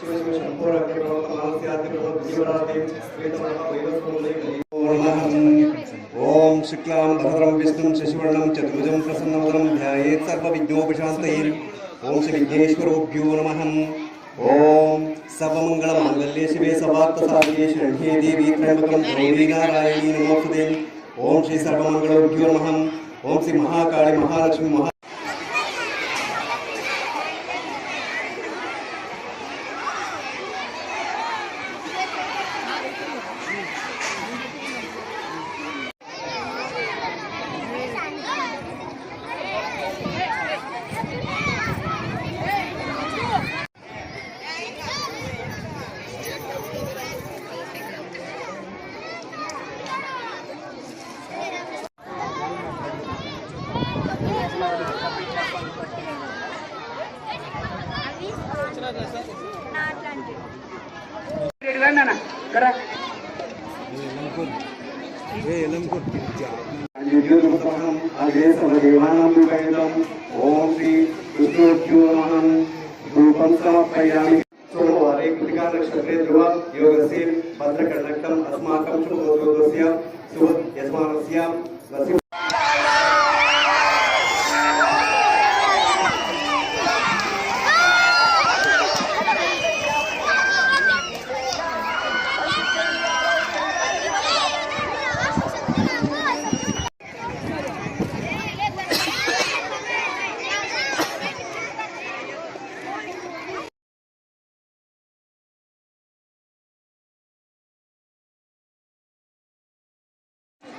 ओम शुक्लां भद्रं विष्णुं शशिवर्णं चतुर्भुजं प्रसन्नवदनं ध्यायेत् सर्वविघ्नोपशान्तये। ओम श्री विघ्नेश्वरेभ्यो नमः। ओम सर्वमंगलमांगल्ये शिवे सर्वार्थसाधिके शरण्ये देवी त्र्यंबकं गौरी नारायणी नमोस्तुते। ओम श्री सर्वमंगलेभ्यो नमः। ओम श्री महाकाली महालक्ष्मी महा ओम श्री कृष्णोभ्यो नमः। धूपं समर्पयामि। सोमवारे कृतिका नक्षत्रे ध्रुव योगस्य भद्रकर्णकम् अस्माकं शुभोदयोगस्य शुभ यजमानस्य वसि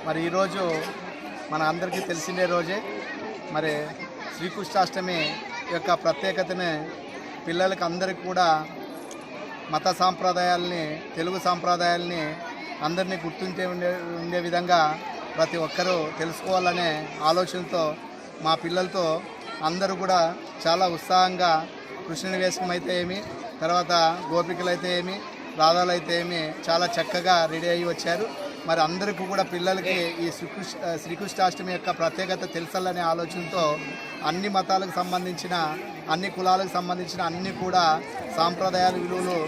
మరి ఈరోజు మన అందరికీ తెలిసిందే రోజే మరి శ్రీకృష్ణాష్టమి యొక్క ప్రత్యేకతని పిల్లలకి అందరికీ కూడా మత సాంప్రదాయాల్ని తెలుగు సాంప్రదాయాల్ని అందరినీ ఉండే విధంగా ప్రతి ఒక్కరూ తెలుసుకోవాలనే ఆలోచనతో మా పిల్లలతో అందరూ కూడా చాలా ఉత్సాహంగా కృష్ణుని వేషం అయితే ఏమి, తర్వాత గోపికలు అయితే ఏమి, రాధాలు అయితే ఏమి చాలా చక్కగా రెడీ అయ్యి వచ్చారు. మరి అందరికీ కూడా పిల్లలకి ఈ శ్రీకృష్ణాష్టమి యొక్క ప్రత్యేకత తెలుసాలనే ఆలోచనతో అన్ని మతాలకు సంబంధించిన అన్ని కులాలకు సంబంధించిన అన్ని కూడా సాంప్రదాయాల విలువలు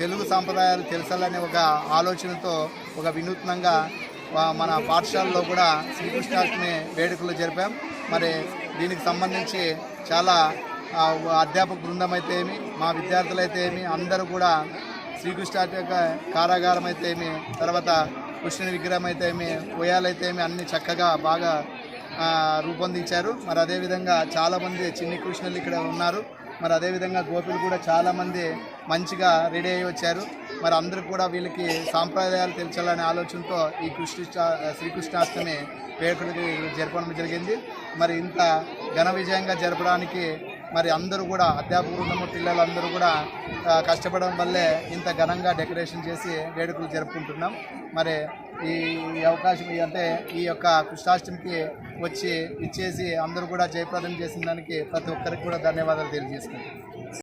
తెలుగు సాంప్రదాయాలు తెలుసాలనే ఒక ఆలోచనతో ఒక వినూత్నంగా మన పాఠశాలలో కూడా శ్రీకృష్ణాష్టమి వేడుకలు జరిపాం. మరి దీనికి సంబంధించి చాలా అధ్యాపక బృందం అయితే ఏమి, మా విద్యార్థులు అయితే ఏమి అందరూ కూడా శ్రీకృష్ణాష్టమి యొక్క కారాగారం అయితే ఏమి, తర్వాత కృష్ణుని విగ్రహం అయితే ఏమి, ఉయ్యాలైతే ఏమి అన్ని చక్కగా బాగా రూపొందించారు. మరి అదేవిధంగా చాలామంది చిన్ని కృష్ణులు ఇక్కడ ఉన్నారు. మరి అదేవిధంగా గోపిలు కూడా చాలామంది మంచిగా రెడీ అయ్యి వచ్చారు. మరి అందరూ కూడా వీళ్ళకి సాంప్రదాయాలు తెలిసాలనే ఆలోచనతో ఈ శ్రీకృష్ణాష్టమి వేడుకలకి జరపడం జరిగింది. మరి ఇంత ఘన విజయంగా జరపడానికి మరి అందరూ కూడా అధ్యాపక బృందము పిల్లలందరూ కూడా కష్టపడడం వల్లే ఇంత ఘనంగా డెకరేషన్ చేసి వేడుకలు జరుపుకుంటున్నాం. మరి ఈ అవకాశం అంటే ఈ యొక్క కృష్ణాష్టమికి వచ్చి ఇచ్చేసి అందరూ కూడా జయప్రదం చేసిన దానికి ప్రతి ఒక్కరికి కూడా ధన్యవాదాలు తెలియజేసుకుంటున్నాం.